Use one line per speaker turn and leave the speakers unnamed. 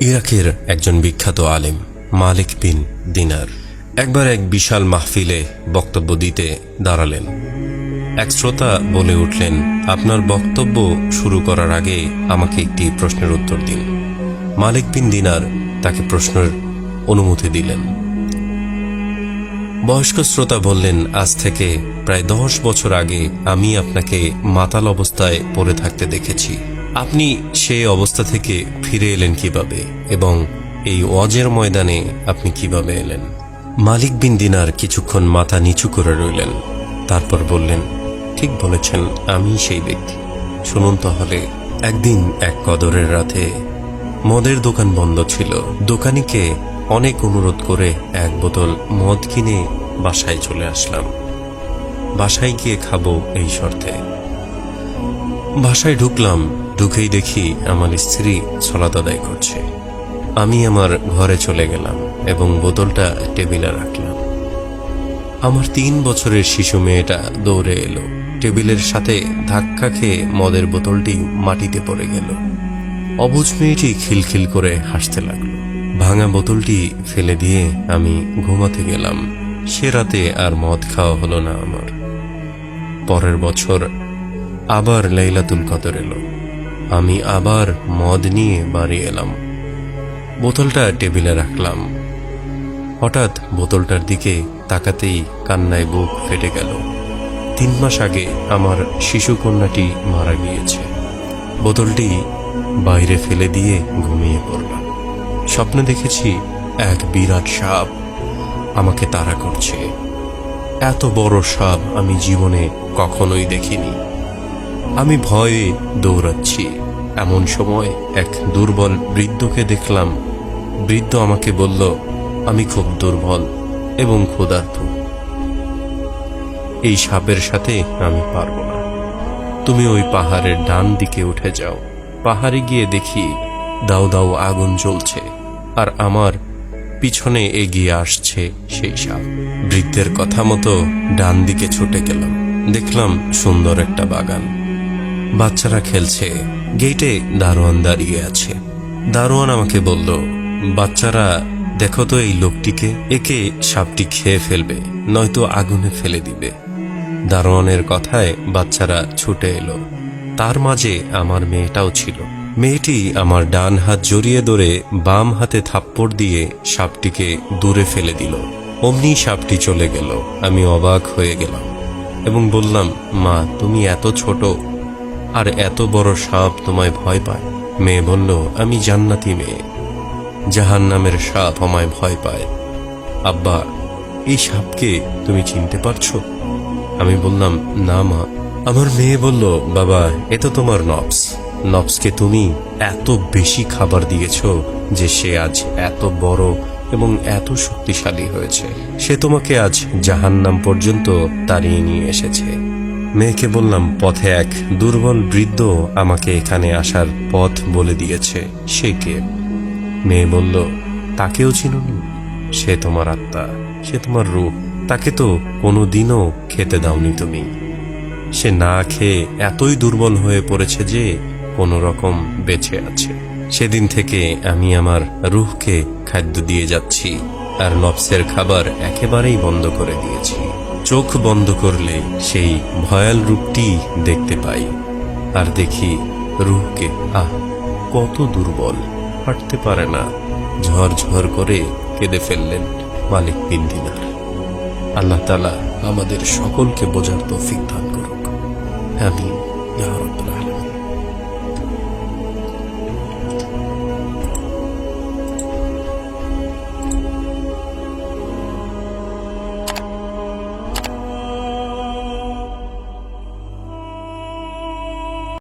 ইরাকের একজন বিখ্যাত আলেম মালিক বিন দিনার একবার এক বিশাল মাহফিলে বক্তব্য দিতে দাঁড়ালেন। এক শ্রোতা বলে উঠলেন, আপনার বক্তব্য শুরু করার আগে আমাকে একটি প্রশ্নের উত্তর দিন। মালিক বিন দিনার তাকে প্রশ্নের অনুমতি দিলেন। বয়স্ক শ্রোতা বললেন, আজ থেকে প্রায় 10 বছর আগে আমি আপনাকে মাতাল অবস্থায় পড়ে থাকতে দেখেছি। আপনি সেই অবস্থা থেকে ফিরে এলেন কিভাবে এবং এই ওয়াজের ময়দানে আপনি কিভাবে এলেন? মালিক বিন দিনার কিছুক্ষণ মাথা নিচু করে রইলেন, তারপর বললেন, ঠিক বলেছেন, আমি সেই ব্যক্তি। শুনুন তাহলে। একদিন এক কদরের রাতে মদের দোকান বন্ধ ছিল। দোকানিকে অনেক অনুরোধ করে এক বোতল মদ কিনে বাসায় চলে আসলাম। বাসায় গিয়ে খাবো এই শর্তে। বাসায় ঢুকলাম, ঢুকেই দেখি আমার স্ত্রী সালাত আদায় করছে। আমি আমার ঘরে চলে গেলাম এবং বোতলটা টেবিলে রাখলাম। আমার 3 বছরের শিশু মেয়েটা দৌড়ে এলো। টেবিলের সাথে ধাক্কা খেয়ে মদের বোতলটি মাটিতে পড়ে গেল। অবুঝ মেয়েটি খিলখিল করে হাসতে লাগলো। ভাঙা বোতলটি ফেলে দিয়ে আমি ঘুমাতে গেলাম। সে রাতে আর মদ খাওয়া হলো না আমার। পরের বছর আবার লাইলাতুল কদর এলো। আমি আবার মদ নিয়ে বাড়ি এলাম। বোতলটা টেবিলে রাখলাম। হঠাৎ বোতলটার দিকে তাকাতেই কান্নায় বুক ফেটে গেল। 3 মাস আগে আমার শিশু কন্যাটি মারা গিয়েছে। বোতলটি বাইরে ফেলে দিয়ে ঘুমিয়ে পড়লাম। স্বপ্নে দেখেছি এক বিরাট সাপ আমাকে তাড়া করছে। এত বড় সাপ আমি জীবনে কখনোই দেখিনি। আমি ভয়ে দৌড়াচ্ছি। এমন সময় এক দুর্বল বৃদ্ধকে দেখলাম। বৃদ্ধ আমাকে বলল, আমি খুব দুর্বল এবং ক্ষুধার্ত। এই সাপের সাথে আমি পারবো না। তুমি ওই পাহাড়ের ডান দিকে উঠে যাও। পাহাড়ে গিয়ে দেখি দাউ দাউ আগুন জ্বলছে আর আমার পিছনে এগিয়ে আসছে সেই সাপ। বৃদ্ধের কথা মতো ডান দিকে ছুটে গেলাম। দেখলাম সুন্দর একটা বাগান, বাচ্চারা খেলছে। গেটে দারোয়ান দাঁড়িয়ে আছে। দারোয়ান আমাকে বলল, বাচ্চারা দেখো তো এই লোকটিকে, একে সাপটি খেয়ে ফেলবে, নয়তো আগুনে ফেলে দিবে। দারোয়ানের কথায় বাচ্চারা ছুটে এলো। তার মাঝে আমার মেয়েটাও ছিল। মেয়েটি আমার ডান হাত জড়িয়ে ধরে বাম হাতে থাপ্পড় দিয়ে সাপটিকে দূরে ফেলে দিল। অমনি সাপটি চলে গেল। আমি অবাক হয়ে গেলাম এবং বললাম, মা, তুমি এত ছোট আর এত বড় সাপ তোমায় ভয় পায়? মেয়ে বলল, আমি জান্নাতি মেয়ে, জাহান্নামের সাপ আমায় ভয় পায়। আব্বা, এই সাপকে তুমি চিনতে পারছো? আমি বললাম, না মা। আমার মেয়ে বলল, বাবা, এ তো তোমার নফস। নফসকে তুমি এত বেশি খাবার দিয়েছ যে সে আজ এত বড় এবং এত শক্তিশালী হয়েছে। সে তোমাকে আজ জাহান্নাম পর্যন্ত তাড়িয়ে নিয়ে এসেছে। মেয়েকে বললাম, পথে এক দুর্বল বৃদ্ধ আমাকে এখানে আসার পথ বলে দিয়েছে। সে কে? মেয়ে বলল, তাকেও চিনুনি? সে তোমার আত্মা, সে তোমার রূহ। তাকে তো কোনোদিনও খেতে দাওনি তুমি। সে না খেয়ে এতই দুর্বল হয়ে পড়েছে যে কোনো রকম বেঁচে আছে। সেদিন থেকে আমি আমার রূহকে খাদ্য দিয়ে যাচ্ছি আর নফসের খাবার একেবারেই বন্ধ করে দিয়েছি। চোখ বন্ধ করলে সেই ভয়াল রূপটি দেখতে পাই আর দেখি রূহকে, কত দুর্বল, হাঁটতে পারে না। ঝরঝর করে কেঁদে ফেললেন মালিক বিন দিনার। আল্লাহ তাআলা আমাদের সকলকে বোঝার তৌফিক দান করুক। আমিন ইয়া রাব্বাল